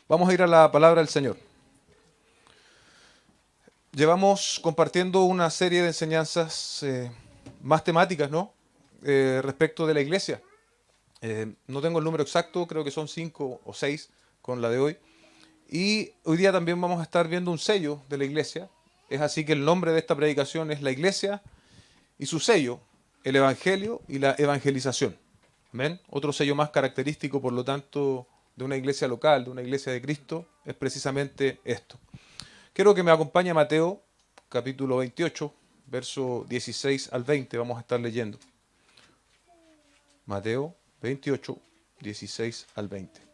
Vamos a ir a la palabra del Señor. Llevamos compartiendo una serie de enseñanzas más temáticas, ¿no? Respecto de la iglesia. No tengo el número exacto, creo que son 5 o 6 con la de hoy. Y hoy día también vamos a estar viendo un sello de la iglesia. Es así que el nombre de esta predicación es la iglesia y su sello, el evangelio y la evangelización. ¿Ven? Otro sello más característico, por lo tanto, de una iglesia local, de una iglesia de Cristo, es precisamente esto. Quiero que me acompañe a Mateo, capítulo 28, verso 16 al 20. Vamos a estar leyendo. Mateo 28, 16 al 20.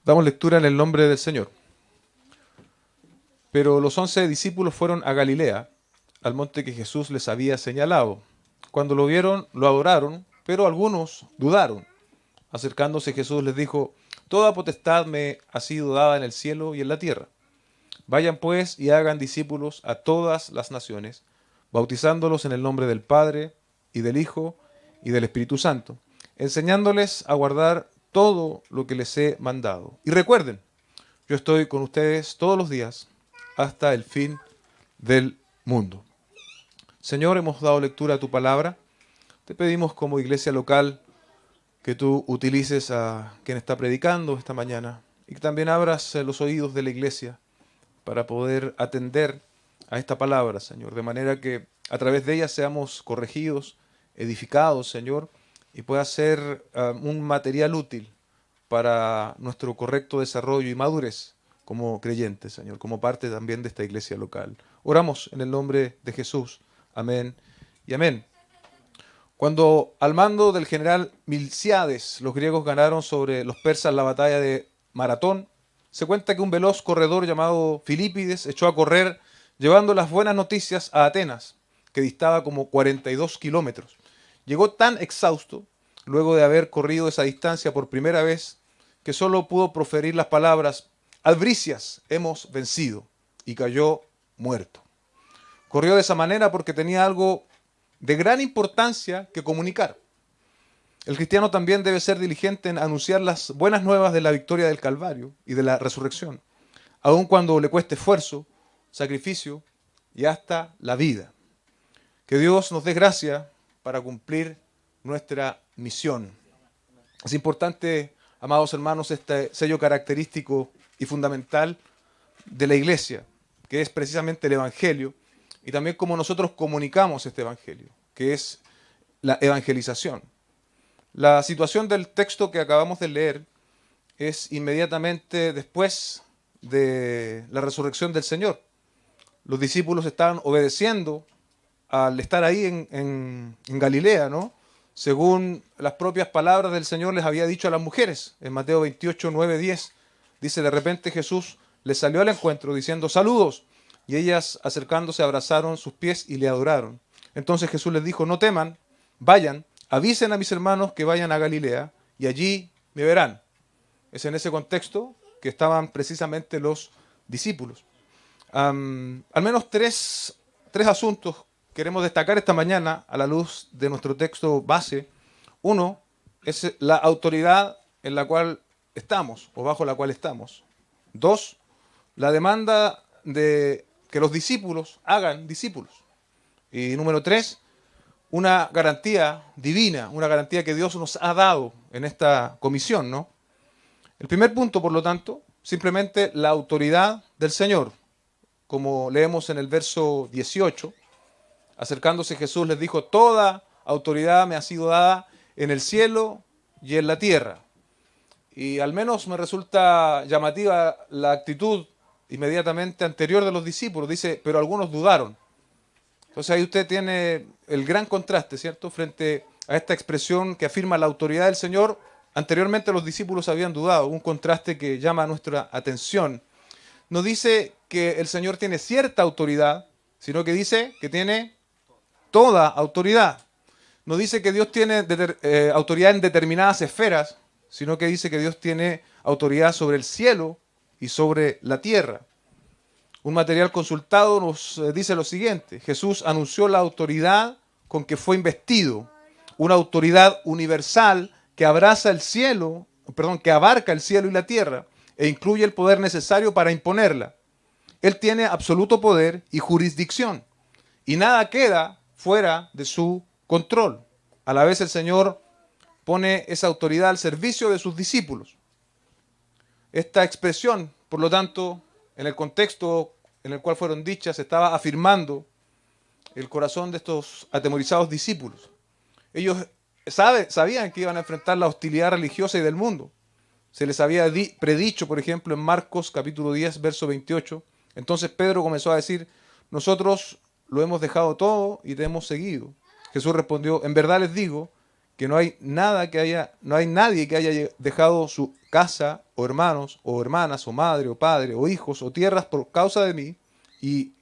Damos lectura en el nombre del Señor. Pero los 11 discípulos fueron a Galilea, al monte que Jesús les había señalado. Cuando lo vieron, lo adoraron, pero algunos dudaron. Acercándose Jesús les dijo: Toda potestad me ha sido dada en el cielo y en la tierra. Vayan pues y hagan discípulos a todas las naciones, bautizándolos en el nombre del Padre, y del Hijo, y del Espíritu Santo, enseñándoles a guardar todo lo que les he mandado. Y recuerden, yo estoy con ustedes todos los días hasta el fin del mundo. Señor, hemos dado lectura a tu palabra. Te pedimos como iglesia local que tú utilices a quien está predicando esta mañana y que también abras los oídos de la iglesia para poder atender a esta palabra, Señor, de manera que a través de ella seamos corregidos, edificados, Señor, y pueda ser un material útil para nuestro correcto desarrollo y madurez como creyentes, Señor, como parte también de esta iglesia local. Oramos en el nombre de Jesús. Amén y amén. Cuando al mando del general Milcíades los griegos ganaron sobre los persas la batalla de Maratón, se cuenta que un veloz corredor llamado Filipides echó a correr llevando las buenas noticias a Atenas, que distaba como 42 kilómetros. Llegó tan exhausto, luego de haber corrido esa distancia por primera vez, que solo pudo proferir las palabras: Albricias, hemos vencido, y cayó muerto. Corrió de esa manera porque tenía algo de gran importancia que comunicar. El cristiano también debe ser diligente en anunciar las buenas nuevas de la victoria del Calvario y de la resurrección, aun cuando le cueste esfuerzo, sacrificio y hasta la vida. Que Dios nos dé gracia para cumplir nuestra misión. Es importante, amados hermanos, este sello característico y fundamental de la iglesia, que es precisamente el Evangelio, y también cómo nosotros comunicamos este Evangelio, que es la evangelización. La situación del texto que acabamos de leer es inmediatamente después de la resurrección del Señor. Los discípulos estaban obedeciendo al estar ahí en Galilea, ¿no? Según las propias palabras del Señor les había dicho a las mujeres. En Mateo 28, 9, 10, dice: de repente Jesús les salió al encuentro diciendo: saludos. Y ellas, acercándose, abrazaron sus pies y le adoraron. Entonces Jesús les dijo: no teman, vayan, avisen a mis hermanos que vayan a Galilea y allí me verán. Es en ese contexto que estaban precisamente los discípulos. Al menos tres asuntos queremos destacar esta mañana a la luz de nuestro texto base. Uno es la autoridad en la cual estamos o bajo la cual estamos. Dos, la demanda de que los discípulos hagan discípulos. Y número tres, una garantía divina, una garantía que Dios nos ha dado en esta comisión, ¿no? El primer punto, por lo tanto, simplemente la autoridad del Señor. Como leemos en el verso 18, acercándose Jesús les dijo: toda autoridad me ha sido dada en el cielo y en la tierra. Y al menos me resulta llamativa la actitud inmediatamente anterior de los discípulos. Dice: pero algunos dudaron. Entonces ahí usted tiene el gran contraste, ¿cierto?, frente a esta expresión que afirma la autoridad del Señor. Anteriormente los discípulos habían dudado, un contraste que llama nuestra atención. No dice que el Señor tiene cierta autoridad, sino que dice que tiene toda autoridad. No dice que Dios tiene autoridad en determinadas esferas, sino que dice que Dios tiene autoridad sobre el cielo y sobre la tierra. Un material consultado nos dice lo siguiente: Jesús anunció la autoridad con que fue investido, una autoridad universal que abraza el cielo, que abarca el cielo y la tierra e incluye el poder necesario para imponerla. Él tiene absoluto poder y jurisdicción y nada queda fuera de su control. A la vez el Señor pone esa autoridad al servicio de sus discípulos. Esta expresión, por lo tanto, en el contexto en el cual fueron dichas, estaba afirmando el corazón de estos atemorizados discípulos. Ellos sabían que iban a enfrentar la hostilidad religiosa y del mundo. Se les había predicho, por ejemplo, en Marcos capítulo 10, verso 28. Entonces Pedro comenzó a decir: nosotros lo hemos dejado todo y te hemos seguido. Jesús respondió: en verdad les digo que no hay nadie que haya dejado su casa, o hermanos, o hermanas, o madre, o padre, o hijos, o tierras por causa de mí y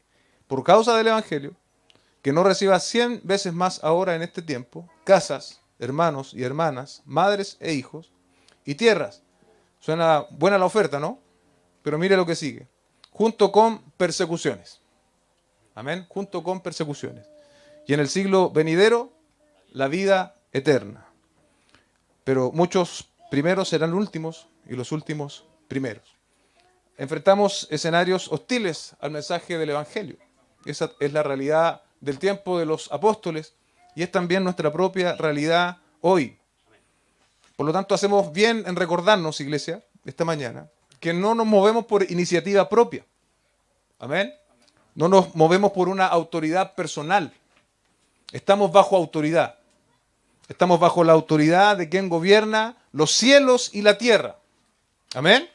por causa del Evangelio, que no reciba 100 veces más ahora en este tiempo, casas, hermanos y hermanas, madres e hijos, y tierras. Suena buena la oferta, ¿no? Pero mire lo que sigue: junto con persecuciones. Amén. Junto con persecuciones. Y en el siglo venidero, la vida eterna. Pero muchos primeros serán últimos y los últimos primeros. Enfrentamos escenarios hostiles al mensaje del Evangelio. Esa es la realidad del tiempo de los apóstoles y es también nuestra propia realidad hoy. Por lo tanto, hacemos bien en recordarnos, iglesia, esta mañana, que no nos movemos por iniciativa propia. Amén. No nos movemos por una autoridad personal. Estamos bajo autoridad. Estamos bajo la autoridad de quien gobierna los cielos y la tierra. Amén.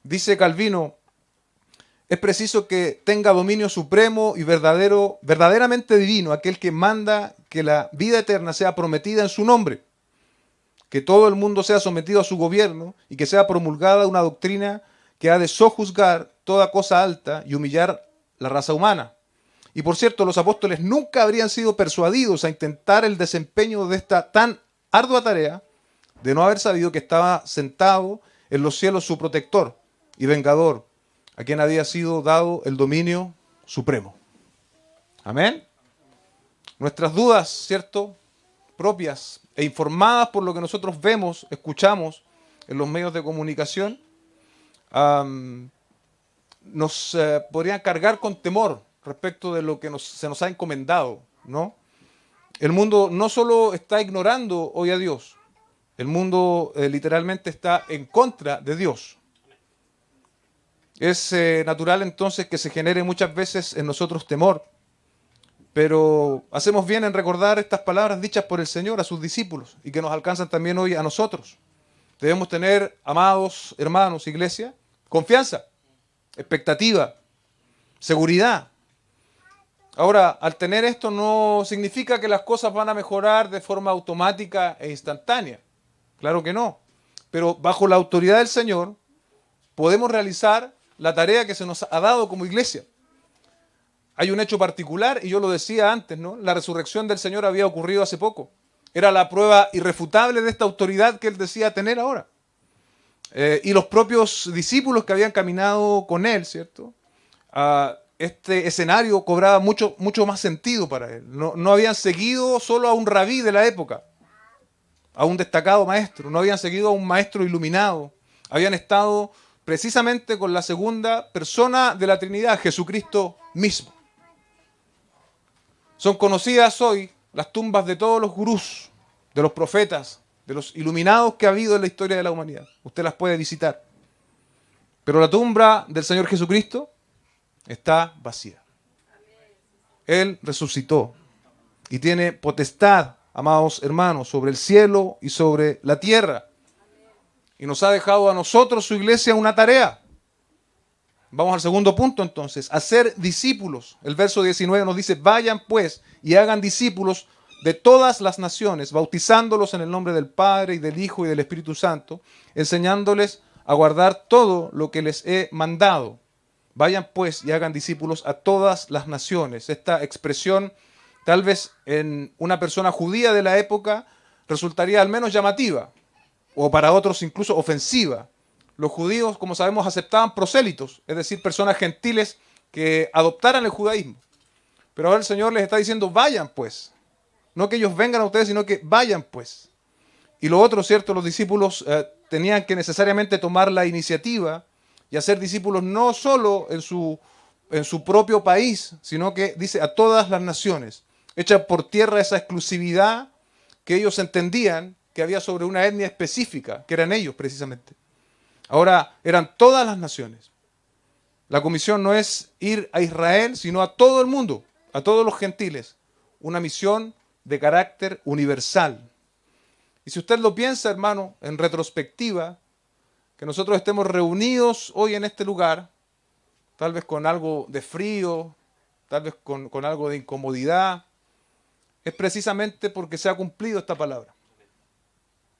Dice Calvino: es preciso que tenga dominio supremo y verdaderamente divino aquel que manda que la vida eterna sea prometida en su nombre, que todo el mundo sea sometido a su gobierno y que sea promulgada una doctrina que ha de sojuzgar toda cosa alta y humillar la raza humana. Y por cierto, los apóstoles nunca habrían sido persuadidos a intentar el desempeño de esta tan ardua tarea de no haber sabido que estaba sentado en los cielos su protector y vengador, a quien había sido dado el dominio supremo. Amén. Nuestras dudas, ¿cierto?, propias e informadas por lo que nosotros vemos, escuchamos en los medios de comunicación, nos podrían cargar con temor respecto de lo que se nos ha encomendado, ¿no? El mundo no solo está ignorando hoy a Dios, el mundo literalmente está en contra de Dios. Es natural entonces que se genere muchas veces en nosotros temor, pero hacemos bien en recordar estas palabras dichas por el Señor a sus discípulos y que nos alcanzan también hoy a nosotros. Debemos tener, amados hermanos, iglesia, confianza, expectativa, seguridad. Ahora, al tener esto no significa que las cosas van a mejorar de forma automática e instantánea. Claro que no. Pero bajo la autoridad del Señor podemos realizar la tarea que se nos ha dado como iglesia. Hay un hecho particular, y yo lo decía antes, ¿no? La resurrección del Señor había ocurrido hace poco. Era la prueba irrefutable de esta autoridad que Él decía tener ahora. Y los propios discípulos que habían caminado con Él, ¿cierto? Este escenario cobraba mucho más sentido para Él. No habían seguido solo a un rabí de la época, a un destacado maestro. No habían seguido a un maestro iluminado. Habían estado precisamente con la segunda persona de la Trinidad, Jesucristo mismo. Son conocidas hoy las tumbas de todos los gurús, de los profetas, de los iluminados que ha habido en la historia de la humanidad. Usted las puede visitar. Pero la tumba del Señor Jesucristo está vacía. Él resucitó y tiene potestad, amados hermanos, sobre el cielo y sobre la tierra. Y nos ha dejado a nosotros, su iglesia, una tarea. Vamos al segundo punto entonces, hacer discípulos. El verso 19 nos dice: vayan pues y hagan discípulos de todas las naciones, bautizándolos en el nombre del Padre y del Hijo y del Espíritu Santo, enseñándoles a guardar todo lo que les he mandado. Vayan pues y hagan discípulos a todas las naciones. Esta expresión, tal vez en una persona judía de la época, resultaría al menos llamativa, o para otros incluso ofensiva. los judíos, como sabemos, aceptaban prosélitos, es decir, personas gentiles que adoptaran el judaísmo. Pero ahora el Señor les está diciendo, vayan pues. No que ellos vengan a ustedes, sino que vayan pues. Y lo otro, ¿cierto? Los discípulos tenían que necesariamente tomar la iniciativa y hacer discípulos no solo en su propio país, sino que dice a todas las naciones. Echa por tierra esa exclusividad que ellos entendían que había sobre una etnia específica, que eran ellos precisamente. Ahora eran todas las naciones. La comisión no es ir a Israel, sino a todo el mundo, a todos los gentiles. Una misión de carácter universal. Y si usted lo piensa, hermano, en retrospectiva, que nosotros estemos reunidos hoy en este lugar, tal vez con algo de frío, tal vez con algo de incomodidad, es precisamente porque se ha cumplido esta palabra.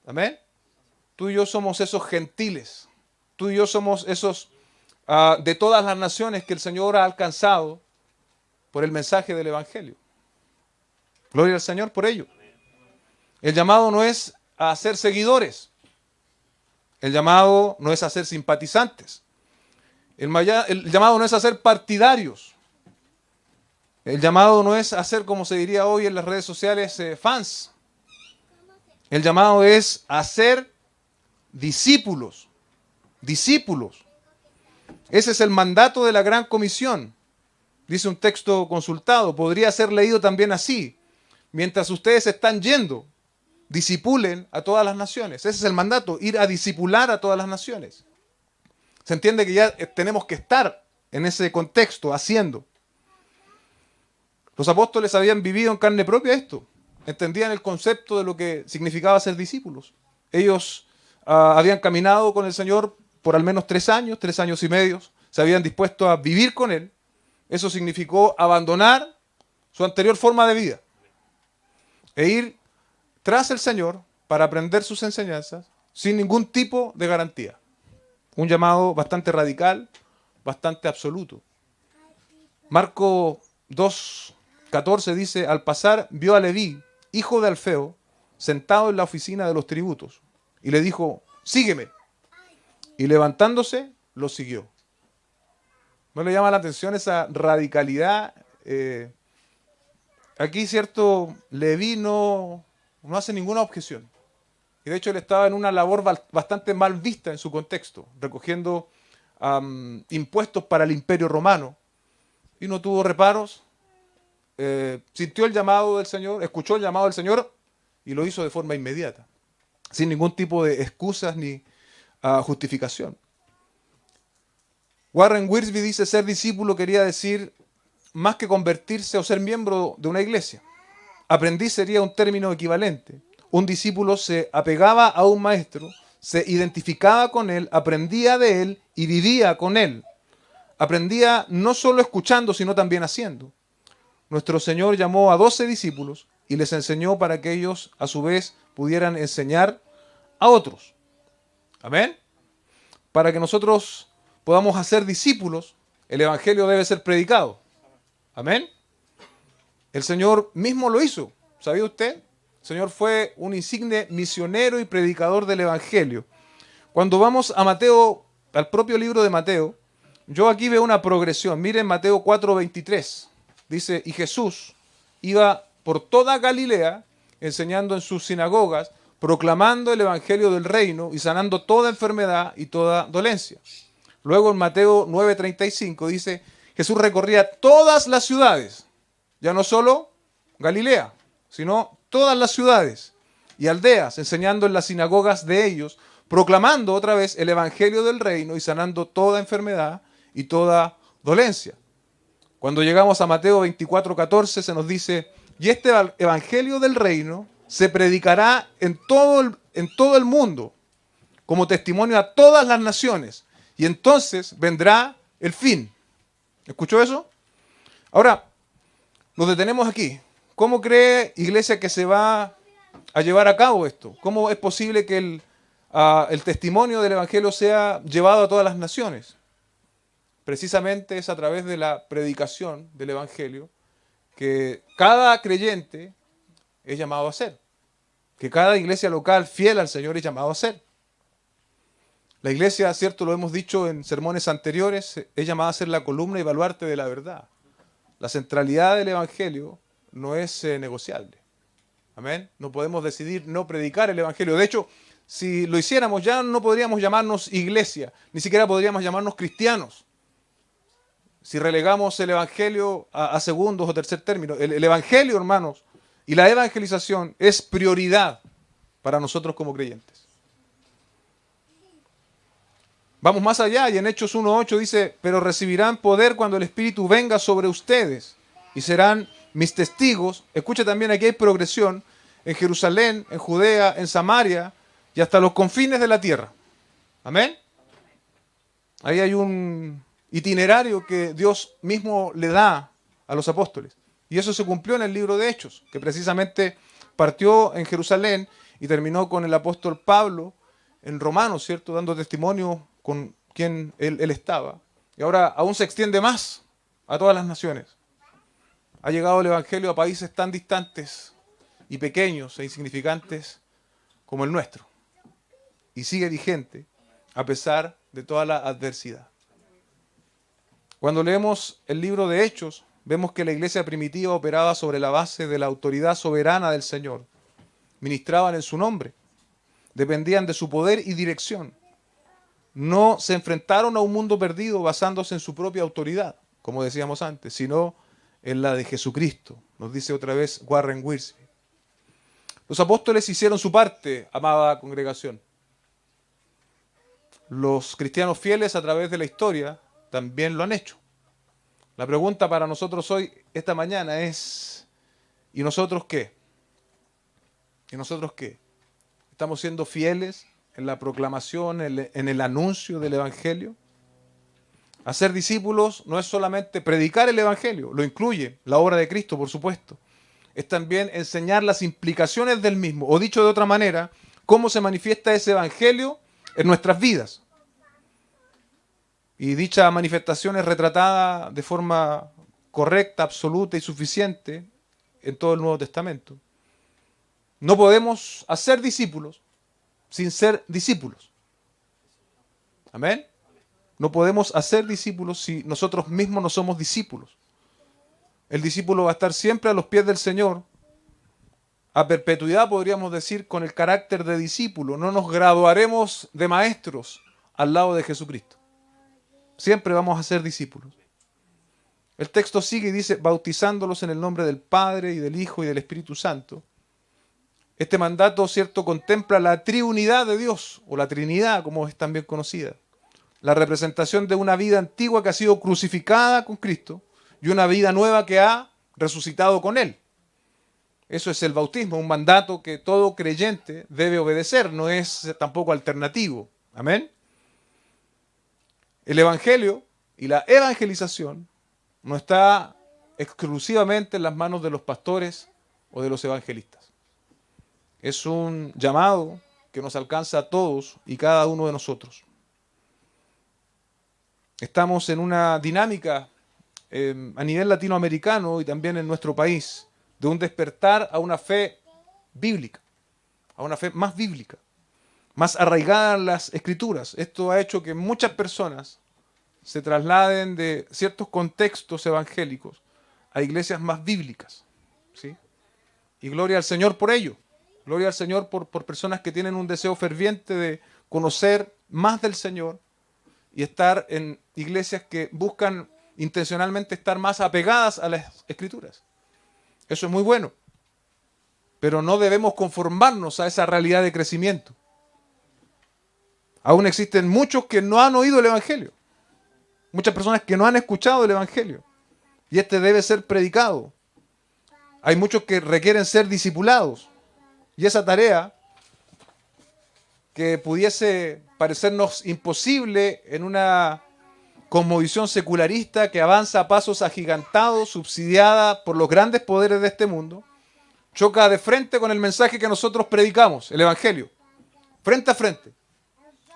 Amén. Tú y yo somos esos gentiles. Tú y yo somos esos de todas las naciones que el Señor ha alcanzado por el mensaje del Evangelio. Gloria al Señor por ello. El llamado no es a ser seguidores. El llamado no es a ser simpatizantes. El llamado no es a ser partidarios. El llamado no es a ser, como se diría hoy en las redes sociales, fans. El llamado es a ser discípulos. Discípulos. Ese es el mandato de la Gran Comisión. Dice un texto consultado. Podría ser leído también así. Mientras ustedes están yendo, discipulen a todas las naciones. Ese es el mandato, ir a discipular a todas las naciones. Se entiende que ya tenemos que estar en ese contexto, haciendo. Los apóstoles habían vivido en carne propia esto. Entendían el concepto de lo que significaba ser discípulos. Ellos habían caminado con el Señor por al menos 3 años y medio. Se habían dispuesto a vivir con Él. Eso significó abandonar su anterior forma de vida e ir tras el Señor para aprender sus enseñanzas sin ningún tipo de garantía. Un llamado bastante radical, bastante absoluto. Marcos 2:14 dice, al pasar vio a Leví, hijo de Alfeo, sentado en la oficina de los tributos, y le dijo, sígueme. Y levantándose, lo siguió. ¿No le llama la atención esa radicalidad? Aquí, cierto, Leví no hace ninguna objeción. Y de hecho él estaba en una labor bastante mal vista en su contexto, recogiendo impuestos para el Imperio Romano. Y no tuvo reparos, sintió el llamado del Señor, escuchó el llamado del Señor y lo hizo de forma inmediata, sin ningún tipo de excusas ni justificación. Warren Wiersbe dice, ser discípulo quería decir más que convertirse o ser miembro de una iglesia. Aprendiz sería un término equivalente. Un discípulo se apegaba a un maestro, se identificaba con él, aprendía de él y vivía con él. Aprendía no solo escuchando, sino también haciendo. Nuestro Señor llamó a 12 discípulos y les enseñó para que ellos, a su vez, pudieran enseñar a otros. Amén. Para que nosotros podamos hacer discípulos, el Evangelio debe ser predicado. Amén. El Señor mismo lo hizo. ¿Sabía usted? El Señor fue un insigne misionero y predicador del Evangelio. Cuando vamos a Mateo, al propio libro de Mateo, yo aquí veo una progresión. Miren Mateo 4:23. Dice, y Jesús iba por toda Galilea, enseñando en sus sinagogas, proclamando el Evangelio del reino y sanando toda enfermedad y toda dolencia. Luego en Mateo 9:35 dice, Jesús recorría todas las ciudades, ya no solo Galilea, sino todas las ciudades y aldeas, enseñando en las sinagogas de ellos, proclamando otra vez el Evangelio del reino y sanando toda enfermedad y toda dolencia. Cuando llegamos a Mateo 24:14 se nos dice, y este Evangelio del reino se predicará en todo el mundo como testimonio a todas las naciones y entonces vendrá el fin. ¿Escuchó eso? Ahora, nos detenemos aquí. ¿Cómo cree, iglesia, que se va a llevar a cabo esto? ¿Cómo es posible que el testimonio del Evangelio sea llevado a todas las naciones? Precisamente es a través de la predicación del Evangelio que cada creyente es llamado a hacer. Que cada iglesia local fiel al Señor es llamado a hacer. La iglesia, cierto, lo hemos dicho en sermones anteriores, es llamada a ser la columna y baluarte de la verdad. La centralidad del evangelio no es negociable. Amén. No podemos decidir no predicar el evangelio. De hecho, si lo hiciéramos ya no podríamos llamarnos iglesia, ni siquiera podríamos llamarnos cristianos. Si relegamos el evangelio a segundos o tercer término. El evangelio, hermanos, y la evangelización es prioridad para nosotros como creyentes. Vamos más allá y en Hechos 1:8 dice, pero recibirán poder cuando el Espíritu venga sobre ustedes y serán mis testigos. Escucha también, aquí hay progresión en Jerusalén, en Judea, en Samaria y hasta los confines de la tierra. Amén. Ahí hay un itinerario que Dios mismo le da a los apóstoles. Y eso se cumplió en el libro de Hechos, que precisamente partió en Jerusalén y terminó con el apóstol Pablo en Romanos, ¿cierto? Dando testimonio con quien él estaba. Y ahora aún se extiende más a todas las naciones. Ha llegado el evangelio a países tan distantes y pequeños e insignificantes como el nuestro. Y sigue vigente a pesar de toda la adversidad. Cuando leemos el libro de Hechos, vemos que la iglesia primitiva operaba sobre la base de la autoridad soberana del Señor. Ministraban en su nombre, dependían de su poder y dirección. No se enfrentaron a un mundo perdido basándose en su propia autoridad, como decíamos antes, sino en la de Jesucristo, nos dice otra vez Warren Wiersbe. Los apóstoles hicieron su parte, amada congregación. Los cristianos fieles a través de la historia también lo han hecho. La pregunta para nosotros hoy, esta mañana, es ¿y nosotros qué? ¿Y nosotros qué? ¿Estamos siendo fieles en la proclamación, en el anuncio del Evangelio? Hacer discípulos no es solamente predicar el Evangelio, lo incluye la obra de Cristo, por supuesto. Es también enseñar las implicaciones del mismo, o dicho de otra manera, cómo se manifiesta ese Evangelio en nuestras vidas. Y dicha manifestación es retratada de forma correcta, absoluta y suficiente en todo el Nuevo Testamento. No podemos hacer discípulos sin ser discípulos. Amén. No podemos hacer discípulos si nosotros mismos no somos discípulos. El discípulo va a estar siempre a los pies del Señor, a perpetuidad podríamos decir, con el carácter de discípulo. No nos graduaremos de maestros al lado de Jesucristo. Siempre vamos a ser discípulos. El texto sigue y dice, bautizándolos en el nombre del Padre y del Hijo y del Espíritu Santo. Este mandato, cierto, contempla la triunidad de Dios, o la Trinidad, como es también conocida. La representación de una vida antigua que ha sido crucificada con Cristo y una vida nueva que ha resucitado con Él. Eso es el bautismo, un mandato que todo creyente debe obedecer, no es tampoco alternativo. Amén. El Evangelio y la evangelización no está exclusivamente en las manos de los pastores o de los evangelistas. Es un llamado que nos alcanza a todos y cada uno de nosotros. Estamos en una dinámica a nivel latinoamericano y también en nuestro país de un despertar a una fe bíblica, a una fe más bíblica, más arraigada en las Escrituras. Esto ha hecho que muchas personas se trasladen de ciertos contextos evangélicos a iglesias más bíblicas, ¿sí? Y gloria al Señor por ello. Gloria al Señor por personas que tienen un deseo ferviente de conocer más del Señor y estar en iglesias que buscan intencionalmente estar más apegadas a las Escrituras. Eso es muy bueno. Pero no debemos conformarnos a esa realidad de crecimiento. Aún existen muchos que no han oído el Evangelio. Muchas personas que no han escuchado el Evangelio. Y este debe ser predicado. Hay muchos que requieren ser discipulados. Y esa tarea, que pudiese parecernos imposible en una cosmovisión secularista que avanza a pasos agigantados, subsidiada por los grandes poderes de este mundo, choca de frente con el mensaje que nosotros predicamos, el Evangelio. Frente a frente.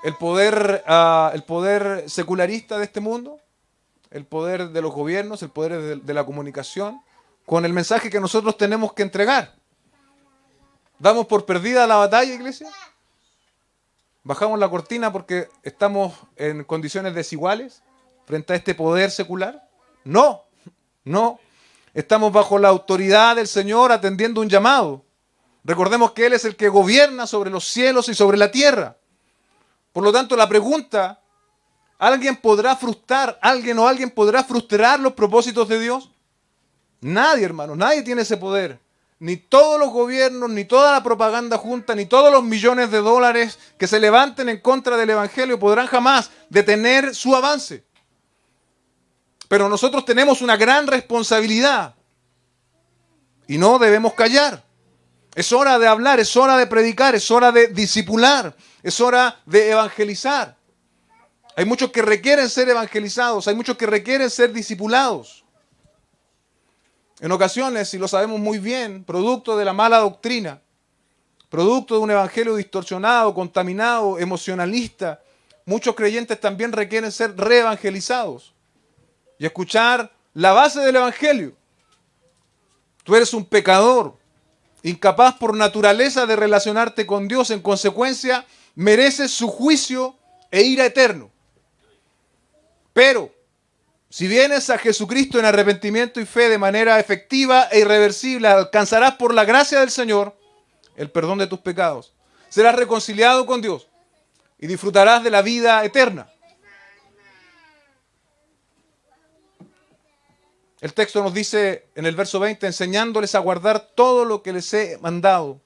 El poder secularista de este mundo, el poder de los gobiernos, el poder de la comunicación, con el mensaje que nosotros tenemos que entregar. ¿Damos por perdida la batalla, iglesia? ¿Bajamos la cortina porque estamos en condiciones desiguales frente a este poder secular? No, no. Estamos bajo la autoridad del Señor atendiendo un llamado. Recordemos que Él es el que gobierna sobre los cielos y sobre la tierra. Por lo tanto, la pregunta, ¿alguien podrá frustrar, alguien podrá frustrar los propósitos de Dios? Nadie, hermanos, nadie tiene ese poder. Ni todos los gobiernos, ni toda la propaganda junta, ni todos los millones de dólares que se levanten en contra del Evangelio podrán jamás detener su avance. Pero nosotros tenemos una gran responsabilidad y no debemos callar. Es hora de hablar, es hora de predicar, es hora de discipular, es hora de evangelizar. Hay muchos que requieren ser evangelizados, hay muchos que requieren ser discipulados. En ocasiones, y lo sabemos muy bien, producto de la mala doctrina, producto de un evangelio distorsionado, contaminado, emocionalista, muchos creyentes también requieren ser reevangelizados y escuchar la base del evangelio. Tú eres un pecador, incapaz por naturaleza de relacionarte con Dios, en consecuencia, mereces su juicio e ira eterno. Pero si vienes a Jesucristo en arrepentimiento y fe de manera efectiva e irreversible, alcanzarás por la gracia del Señor el perdón de tus pecados. Serás reconciliado con Dios y disfrutarás de la vida eterna. El texto nos dice en el verso 20, enseñándoles a guardar todo lo que les he mandado.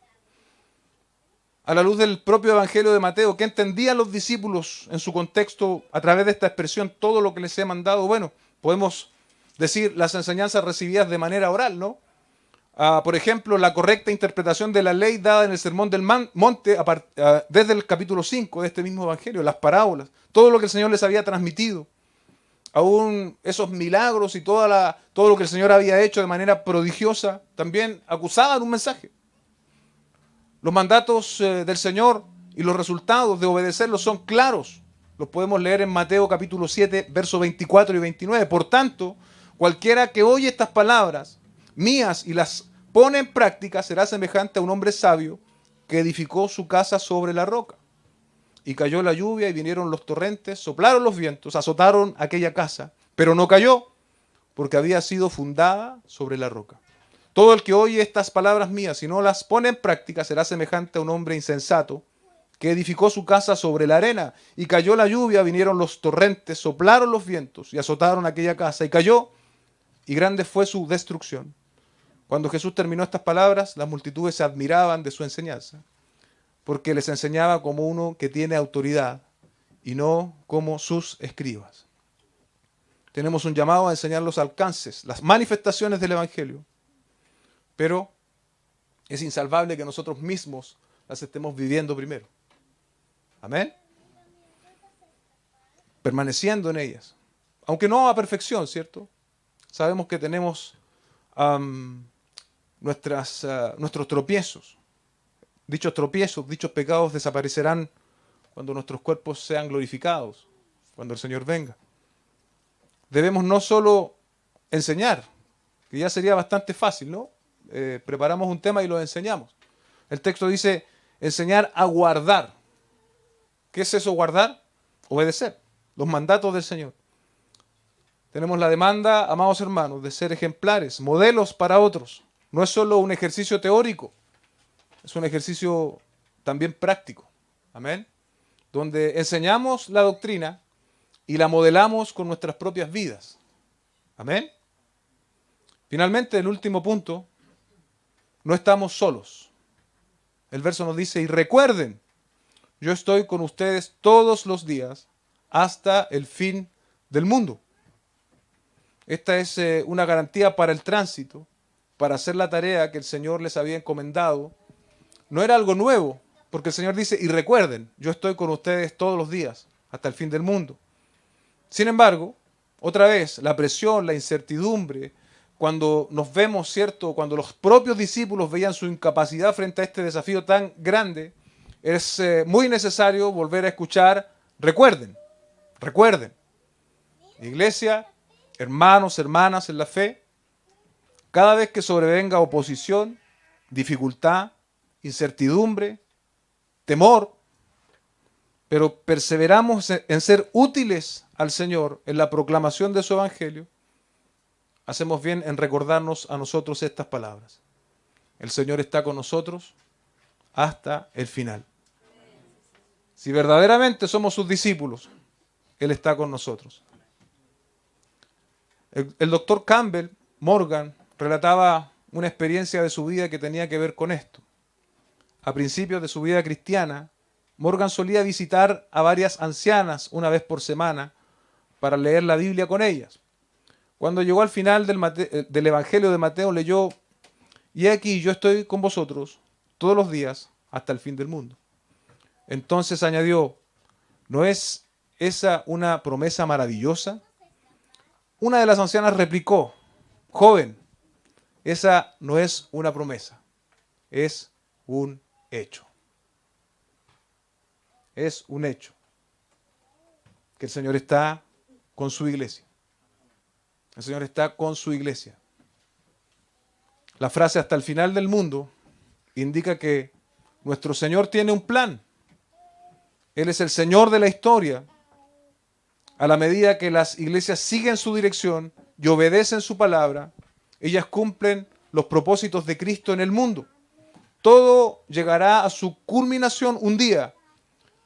A la luz del propio Evangelio de Mateo, ¿qué entendían los discípulos en su contexto a través de esta expresión, todo lo que les he mandado? Bueno, podemos decir las enseñanzas recibidas de manera oral, ¿no? Por ejemplo, la correcta interpretación de la ley dada en el Sermón del Monte desde el capítulo 5 de este mismo Evangelio, las parábolas, todo lo que el Señor les había transmitido, aún esos milagros y todo lo que el Señor había hecho de manera prodigiosa, también acusaban un mensaje. Los mandatos del Señor y los resultados de obedecerlos son claros. Los podemos leer en Mateo capítulo 7, versos 24 y 29. Por tanto, cualquiera que oye estas palabras mías y las pone en práctica será semejante a un hombre sabio que edificó su casa sobre la roca. Y cayó la lluvia y vinieron los torrentes, soplaron los vientos, azotaron aquella casa, pero no cayó porque había sido fundada sobre la roca. Todo el que oye estas palabras mías y no las pone en práctica será semejante a un hombre insensato que edificó su casa sobre la arena. Y cayó la lluvia, vinieron los torrentes, soplaron los vientos y azotaron aquella casa. Y cayó, y grande fue su destrucción. Cuando Jesús terminó estas palabras, las multitudes se admiraban de su enseñanza, porque les enseñaba como uno que tiene autoridad y no como sus escribas. Tenemos un llamado a enseñar los alcances, las manifestaciones del Evangelio. Pero es insalvable que nosotros mismos las estemos viviendo primero. Amén. Permaneciendo en ellas. Aunque no a perfección, ¿cierto? Sabemos que tenemos nuestros tropiezos. Dichos tropiezos, dichos pecados desaparecerán cuando nuestros cuerpos sean glorificados, cuando el Señor venga. Debemos no solo enseñar, que ya sería bastante fácil, ¿no? Preparamos un tema y lo enseñamos. El texto dice enseñar a guardar. ¿Qué es eso guardar? Obedecer los mandatos del Señor. Tenemos la demanda, amados hermanos, de ser ejemplares, modelos para otros. No es solo un ejercicio teórico, es un ejercicio también práctico. Amén. Donde enseñamos la doctrina y la modelamos con nuestras propias vidas. Amén. Finalmente, el último punto, no estamos solos. El verso nos dice, y recuerden, yo estoy con ustedes todos los días hasta el fin del mundo. Esta es una garantía para el tránsito, para hacer la tarea que el Señor les había encomendado. No era algo nuevo, porque el Señor dice, y recuerden, yo estoy con ustedes todos los días hasta el fin del mundo. Sin embargo, otra vez, la presión, la incertidumbre, cuando nos vemos, ¿cierto? Cuando los propios discípulos veían su incapacidad frente a este desafío tan grande, es muy necesario volver a escuchar, recuerden, recuerden. Iglesia, hermanos, hermanas en la fe, cada vez que sobrevenga oposición, dificultad, incertidumbre, temor, pero perseveramos en ser útiles al Señor en la proclamación de su evangelio, hacemos bien en recordarnos a nosotros estas palabras. El Señor está con nosotros hasta el final. Si verdaderamente somos sus discípulos, Él está con nosotros. El doctor Campbell Morgan relataba una experiencia de su vida que tenía que ver con esto. A principios de su vida cristiana, Morgan solía visitar a varias ancianas una vez por semana para leer la Biblia con ellas. Cuando llegó al final del Evangelio de Mateo, leyó: "Y aquí yo estoy con vosotros todos los días hasta el fin del mundo". Entonces añadió: ¿no es esa una promesa maravillosa? Una de las ancianas replicó: "Joven, esa no es una promesa, es un hecho". Es un hecho que el Señor está con su iglesia. El Señor está con su iglesia. La frase "hasta el final del mundo" indica que nuestro Señor tiene un plan. Él es el Señor de la historia. A la medida que las iglesias siguen su dirección y obedecen su palabra, ellas cumplen los propósitos de Cristo en el mundo. Todo llegará a su culminación un día.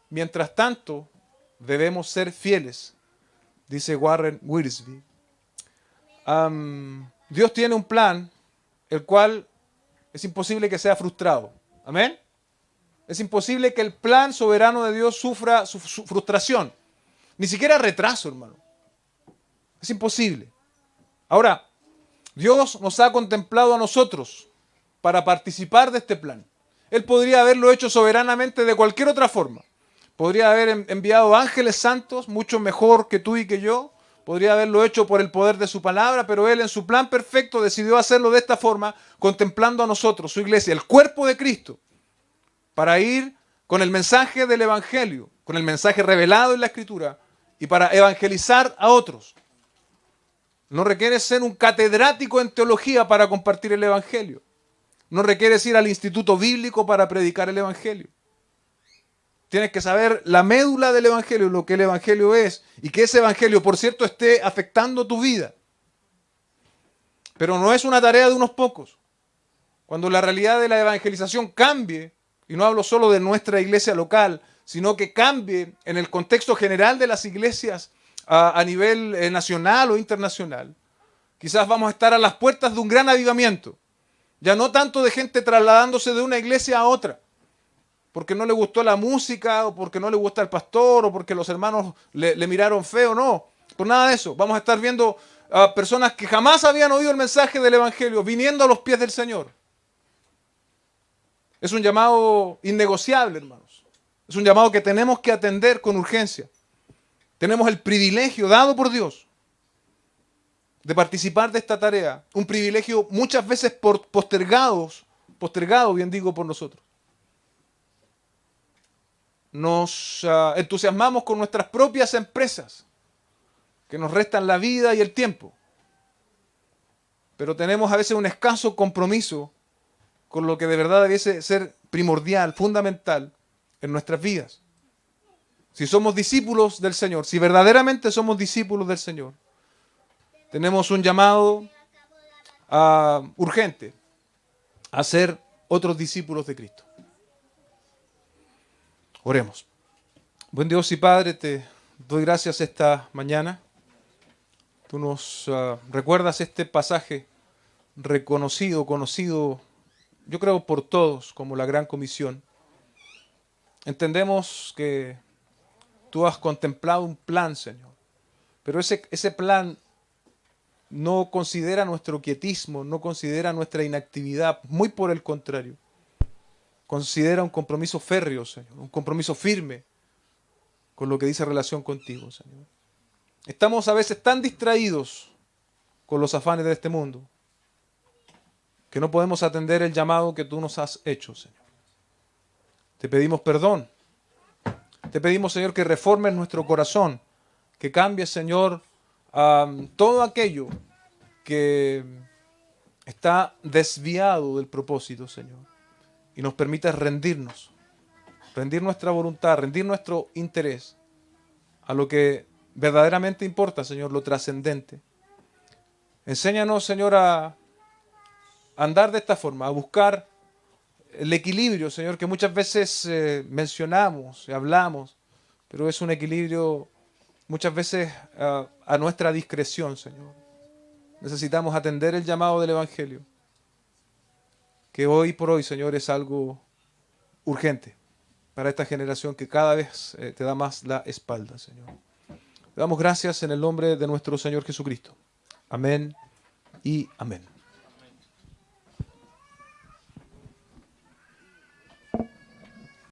Mientras tanto, debemos ser fieles, dice Warren Wiersbe. Dios tiene un plan, el cual es imposible que sea frustrado. Amén. Es imposible que el plan soberano de Dios sufra su frustración. Ni siquiera retraso, hermano. Es imposible. Ahora, Dios nos ha contemplado a nosotros para participar de este plan. Él podría haberlo hecho soberanamente de cualquier otra forma. Podría haber enviado ángeles santos, mucho mejor que tú y que yo. Podría haberlo hecho por el poder de su palabra, pero Él en su plan perfecto decidió hacerlo de esta forma, contemplando a nosotros, su iglesia, el cuerpo de Cristo, para ir con el mensaje del Evangelio, con el mensaje revelado en la Escritura, y para evangelizar a otros. No requieres ser un catedrático en teología para compartir el Evangelio. No requieres ir al instituto bíblico para predicar el Evangelio. Tienes que saber la médula del Evangelio, lo que el Evangelio es, y que ese Evangelio, por cierto, esté afectando tu vida. Pero no es una tarea de unos pocos. Cuando la realidad de la evangelización cambie, y no hablo solo de nuestra iglesia local, sino que cambie en el contexto general de las iglesias a nivel nacional o internacional, quizás vamos a estar a las puertas de un gran avivamiento. Ya no tanto de gente trasladándose de una iglesia a otra, porque no le gustó la música, o porque no le gusta el pastor, o porque los hermanos le miraron feo, no, por nada de eso. Vamos a estar viendo a personas que jamás habían oído el mensaje del Evangelio, viniendo a los pies del Señor. Es un llamado innegociable, hermanos. Es un llamado que tenemos que atender con urgencia. Tenemos el privilegio dado por Dios de participar de esta tarea. Un privilegio muchas veces postergado, bien digo, por nosotros. Nos entusiasmamos con nuestras propias empresas, que nos restan la vida y el tiempo. Pero tenemos a veces un escaso compromiso con lo que de verdad debiese ser primordial, fundamental en nuestras vidas. Si somos discípulos del Señor, si verdaderamente somos discípulos del Señor, tenemos un llamado urgente a ser otros discípulos de Cristo. Oremos. Buen Dios y Padre, te doy gracias esta mañana. Tú nos recuerdas este pasaje reconocido, conocido, yo creo por todos, como la Gran Comisión. Entendemos que tú has contemplado un plan, Señor, pero ese plan no considera nuestro quietismo, no considera nuestra inactividad, muy por el contrario. Considera un compromiso férreo, Señor, un compromiso firme con lo que dice relación contigo, Señor. Estamos a veces tan distraídos con los afanes de este mundo que no podemos atender el llamado que tú nos has hecho, Señor. Te pedimos perdón. Te pedimos, Señor, que reformes nuestro corazón, que cambies, Señor, todo aquello que está desviado del propósito, Señor, y nos permitas rendirnos rendir nuestra voluntad, rendir nuestro interés a lo que verdaderamente importa, Señor, lo trascendente. Enséñanos, Señor, a andar de esta forma, a buscar el equilibrio, Señor, que muchas veces mencionamos y hablamos, pero es un equilibrio muchas veces a nuestra discreción, Señor. Necesitamos atender el llamado del Evangelio, que hoy por hoy, Señor, es algo urgente para esta generación que cada vez te da más la espalda, Señor. Te damos gracias en el nombre de nuestro Señor Jesucristo. Amén y amén.